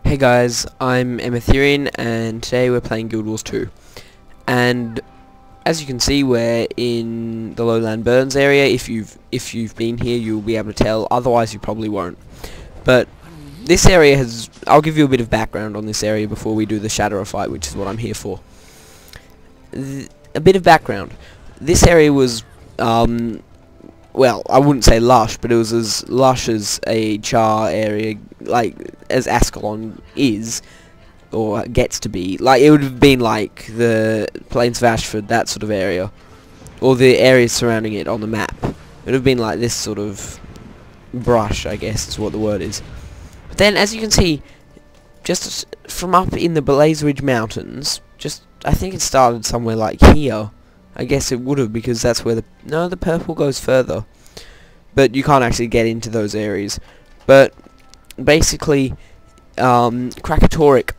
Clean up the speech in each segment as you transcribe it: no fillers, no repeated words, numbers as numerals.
Hey guys, I'm Emetherean and today we're playing Guild Wars 2. And as you can see, we're in the Lowland Burns area. If you've been here, you'll be able to tell. Otherwise, you probably won't. But this area has... I'll give you a bit of background on this area before we do the Shatterer fight, which is what I'm here for. A bit of background. This area was... well, I wouldn't say lush, but it was as lush as a Char area, like, as Ascalon is, or gets to be. Like, it would have been like the Plains of Ashford, that sort of area, or the areas surrounding it on the map. It would have been like this sort of brush, I guess is what the word is. But then, as you can see, just from up in the Blaze Ridge Mountains, I think it started somewhere like here. I guess it would have, because that's where the purple goes further. But you can't actually get into those areas. But basically, Krakatoric,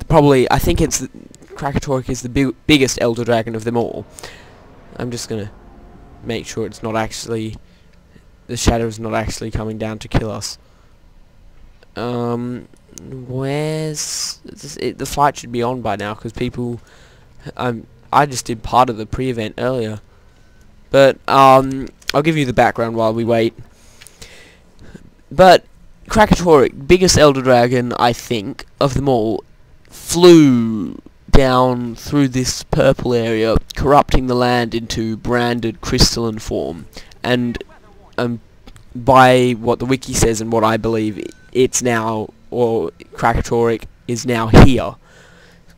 probably, I think Krakatoric is the biggest Elder Dragon of them all. I'm just gonna make sure it's not actually, the Shadow's not actually coming down to kill us. Where's the fight should be on by now, because people, I just did part of the pre-event earlier. But, I'll give you the background while we wait. But, Krakatoric, biggest Elder Dragon, I think, of them all, flew down through this purple area, corrupting the land into branded crystalline form. And, by what the wiki says and what I believe, it's now, or Krakatoric is now here.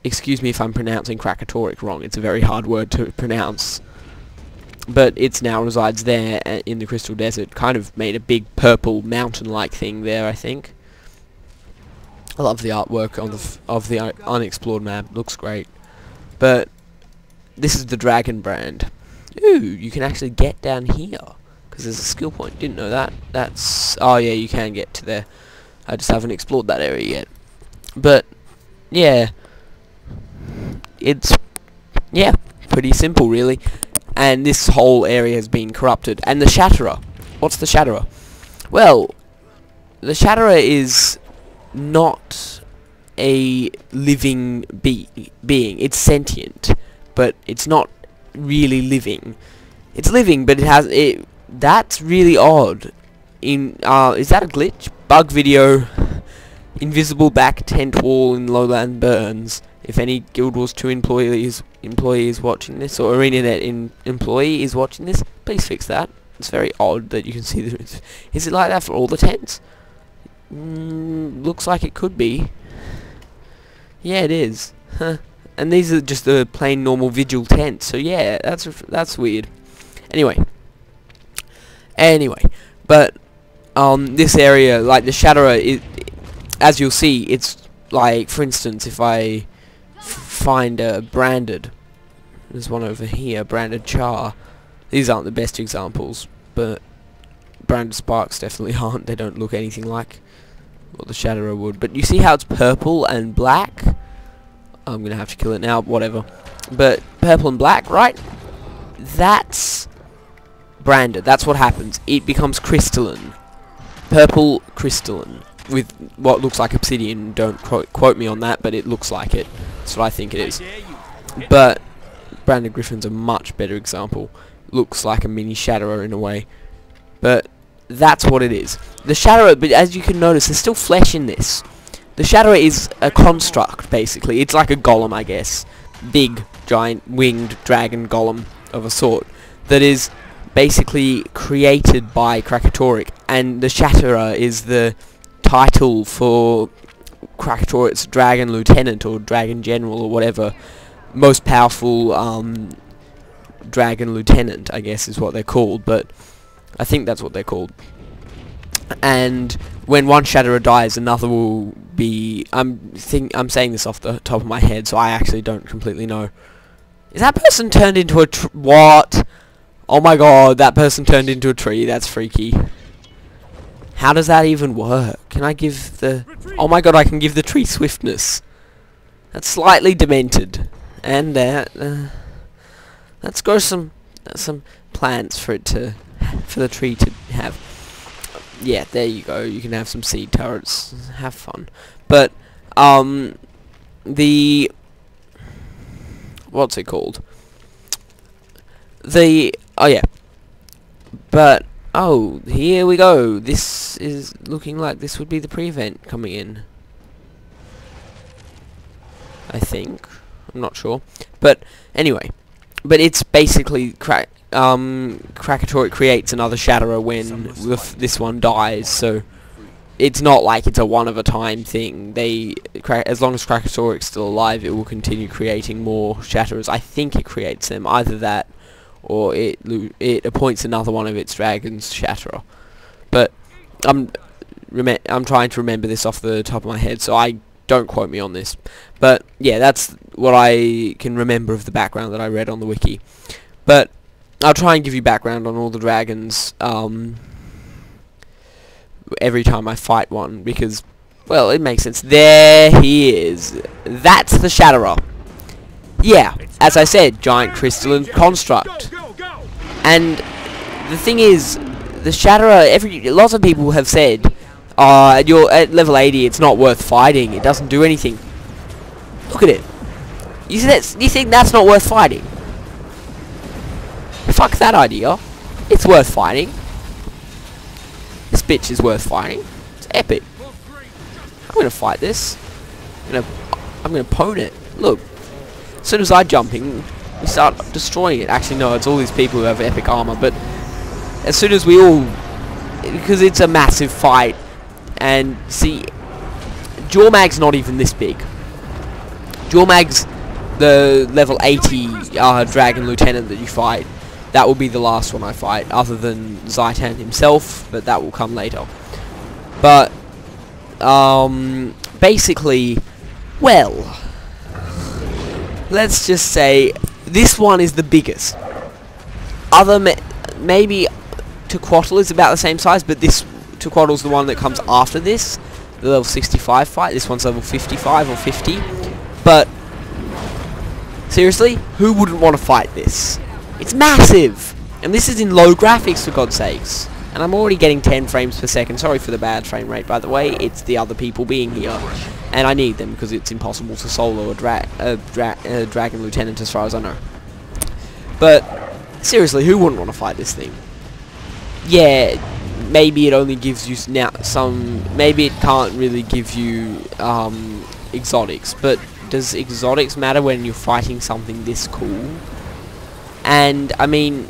Excuse me if I'm pronouncing Krakatoric wrong, it's a very hard word to pronounce. But it now resides there in the Crystal Desert, kind of made a big purple mountain-like thing there, I think. I love the artwork of the unexplored map, looks great. But this is the Dragon brand. Ooh, you can actually get down here, because there's a skill point, didn't know that. Oh yeah, you can get to there. I just haven't explored that area yet. But, yeah. It's, yeah, pretty simple really. And this whole area has been corrupted. And the Shatterer. What's the Shatterer? Well, the Shatterer is not a living being. It's sentient, but it's not really living. It's living, but that's really odd. Is that a glitch? Bug video. Invisible back tent wall in Lowland Burns. If any Guild Wars 2 employee is watching this, or ArenaNet employee is watching this, please fix that. It's very odd that you can see this. Is it like that for all the tents? Looks like it could be. Yeah, it is. Huh. And these are just the plain normal vigil tents. So yeah, that's weird. Anyway, but this area, like the Shatterer, as you'll see, it's like, for instance, if I find a branded, there's one over here, branded Char. These aren't the best examples, but branded Sparks definitely aren't. They don't look anything like what the Shatterer would. But you see how it's purple and black? I'm gonna have to kill it now, whatever. But purple and black, right? That's branded. That's what happens. It becomes crystalline. Purple crystalline. With what looks like obsidian. Don't quote me on that, but it looks like it. That's what I think it is. But branded Griffin's a much better example. Looks like a mini Shatterer in a way. But that's what it is. The Shatterer, but as you can notice, there's still flesh in this. The Shatterer is a construct, basically. It's like a golem, I guess. Big, giant, winged dragon golem of a sort. That is basically created by Krakatoric. And the Shatterer is the title for Krakatoric's Dragon Lieutenant or Dragon General or whatever, most powerful Dragon Lieutenant, I guess is what they're called, but I think that's what they're called. And when one Shatterer dies, another will be... I'm saying this off the top of my head, so I actually don't completely know. Is that person turned into a what? Oh my god, that person turned into a tree. That's freaky. How does that even work? Can I give the... Oh my god, I can give the tree swiftness. That's slightly demented. And let's grow some plants for the tree to have. yeah, there you go. You can have some seed turrets. Have fun. But the what's it called? Oh yeah. But oh, here we go. This is looking like this would be the pre-event coming in. I think. I'm not sure. But anyway, but it's basically Krakatoa creates another Shatterer when this one dies, so it's not like it's a one-of-a-time thing. As long as Krakatoa is still alive, it will continue creating more Shatterers. I think it creates them, either that, or it appoints another one of its dragons Shatterer. But I'm trying to remember this off the top of my head, so don't quote me on this. But yeah, that's what I can remember of the background that I read on the wiki. But I'll try and give you background on all the dragons every time I fight one, because, well, it makes sense. There he is. That's the Shatterer. Yeah, as I said, giant crystalline construct. And the thing is, the Shatterer, lots of people have said, at level 80, it's not worth fighting. It doesn't do anything. Look at it. You think that's not worth fighting? Fuck that idea. It's worth fighting. This bitch is worth fighting. It's epic. I'm gonna fight this. I'm gonna pwn it. Look. As soon as I jump in, we start destroying it. Actually, no, it's all these people who have epic armor. But as soon as we all, because it's a massive fight, and see, Jormag's not even this big. Jormag's the level 80 Dragon Lieutenant that you fight. That will be the last one I fight, other than Zaitan himself, but that will come later. But, basically, well, let's just say this one is the biggest. Maybe Tequatl is about the same size, but this Tequatl's the one that comes after this, the level 65 fight. This one's level 55 or 50. But seriously, who wouldn't want to fight this? It's massive! And this is in low graphics, for God's sakes. And I'm already getting 10 frames per second. Sorry for the bad frame rate, by the way. It's the other people being here. And I need them, because it's impossible to solo a Dragon Lieutenant, as far as I know. But, seriously, who wouldn't want to fight this thing? Yeah, maybe it only gives you maybe it can't really give you exotics. But does exotics matter when you're fighting something this cool? And, I mean,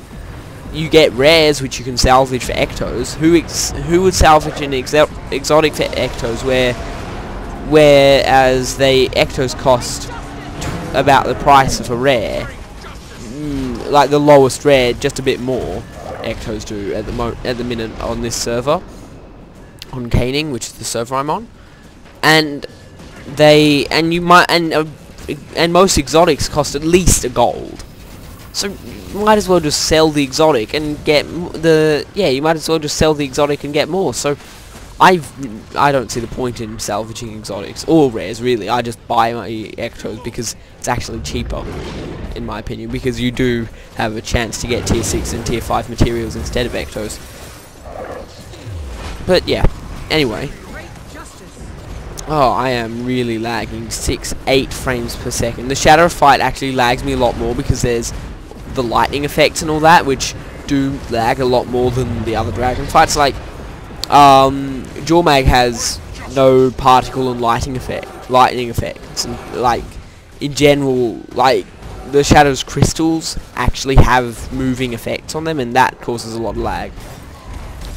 you get rares which you can salvage for Ectos. Who would salvage an exotic for Ectos whereas Ectos cost about the price of a rare? Like the lowest rare, just a bit more, Ectos do at the minute on this server. On Caning, which is the server I'm on. And most exotics cost at least a gold. So you might as well just sell the exotic and get you might as well just sell the exotic and get more. So I don't see the point in salvaging exotics or rares, really. I just buy my Ectos because it's actually cheaper, in my opinion, because you do have a chance to get tier 6 and tier 5 materials instead of Ectos. But yeah, anyway. Oh, I am really lagging. 8 frames per second. The Shatterer fight actually lags me a lot more because there's the lightning effects and all that, which do lag a lot more than the other dragon fights. Like, Jormag has no particle and lightning effects, and like in general, like the Shadow's crystals actually have moving effects on them, and that causes a lot of lag.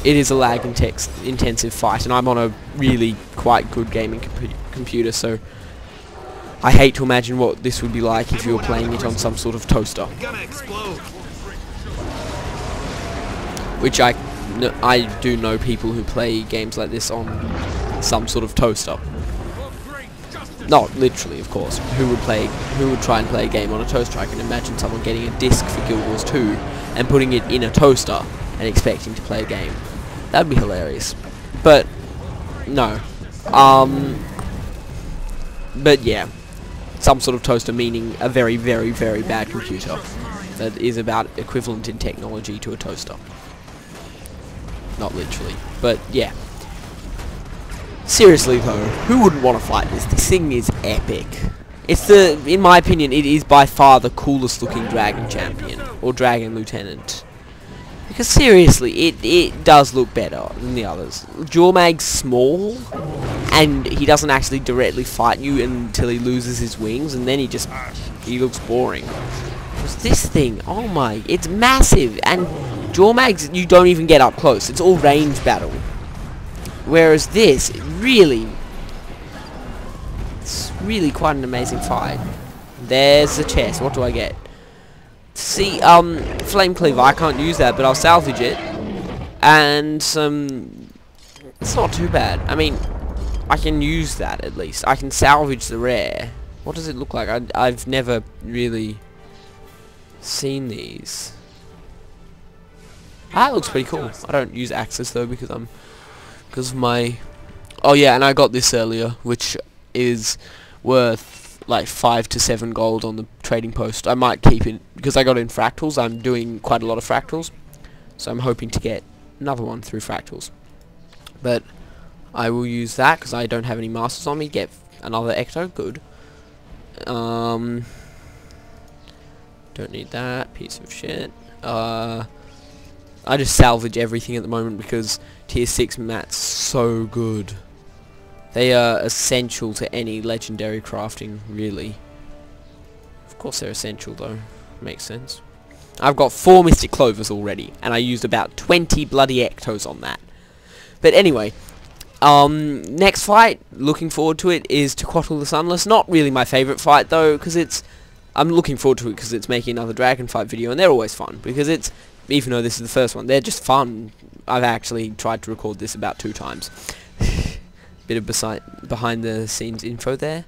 It is a lag intensive fight, and I'm on a really quite good gaming computer, so I hate to imagine what this would be like if you were playing it on some sort of toaster. Which I do know people who play games like this on some sort of toaster. Not literally, of course. Who would try and play a game on a toaster? I can imagine someone getting a disc for Guild Wars 2 and putting it in a toaster and expecting to play a game. That'd be hilarious. But no. But yeah. Some sort of toaster, meaning a very, very, very bad computer that is about equivalent in technology to a toaster. not literally, but yeah. Seriously though, who wouldn't want to fight this? This thing is epic. It's in my opinion, it is by far the coolest looking dragon champion, or dragon lieutenant. Because seriously, it does look better than the others. Jormag's small, and he doesn't actually directly fight you until he loses his wings, and then he looks boring. Because this thing, oh my, it's massive, and Jormag's, you don't even get up close. It's all range battle. Whereas this, it's really quite an amazing fight. There's the chest. What do I get? See, Flame Cleaver. I can't use that, but I'll salvage it. And some... It's not too bad. I mean, I can use that at least. I can salvage the rare. What does it look like? I've never really seen these. That looks pretty cool. I don't use axes though because of my... Oh yeah, and I got this earlier, which is worth like 5 to 7 gold on the trading post. I might keep it because I got it in fractals. I'm doing quite a lot of fractals, so I'm hoping to get another one through fractals. But I will use that because I don't have any masters on me. Get another ecto, good. Don't need that piece of shit. I just salvage everything at the moment because tier 6 mats so good. They are essential to any legendary crafting, really. Of course they're essential though. Makes sense. I've got 4 Mystic Clovers already, and I used about 20 bloody Ectos on that. But anyway, next fight, looking forward to it, is Tequatl the Sunless. Not really my favourite fight though, because I'm looking forward to it because it's making another dragon fight video, and they're always fun, because even though this is the first one, they're just fun. I've actually tried to record this about 2 times. Bit of behind the scenes info there.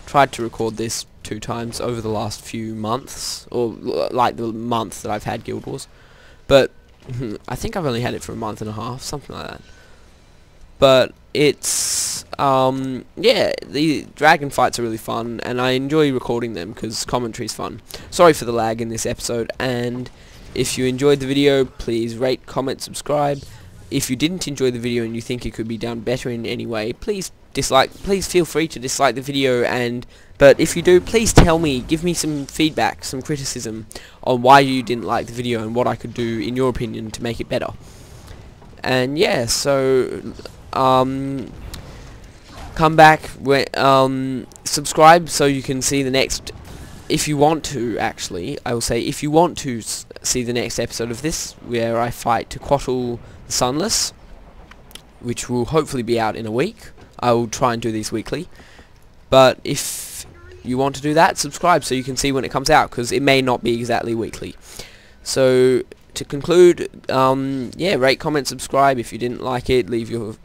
Tried to record this 2 times over the last few months, or like the month that I've had Guild Wars. But I think I've only had it for a month and a half, something like that. But it's yeah, the dragon fights are really fun, and I enjoy recording them because commentary's fun. Sorry for the lag in this episode, and if you enjoyed the video, please rate, comment, subscribe. If you didn't enjoy the video and you think it could be done better in any way, please feel free to dislike the video, but if you do, please tell me, give me some feedback, some criticism on why you didn't like the video and what I could do, in your opinion, to make it better. And yeah, so come back, subscribe so you can see the next, if you want to, actually, I will say, if you want to see the next episode of this, where I fight Tequatl the Sunless, which will hopefully be out in a week. I will try and do these weekly, but if you want to do that, subscribe so you can see when it comes out, because it may not be exactly weekly. So to conclude, yeah, rate, comment, subscribe. If you didn't like it, leave your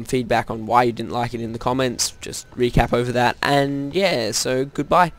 feedback on why you didn't like it in the comments. Just recap over that, and yeah, so goodbye.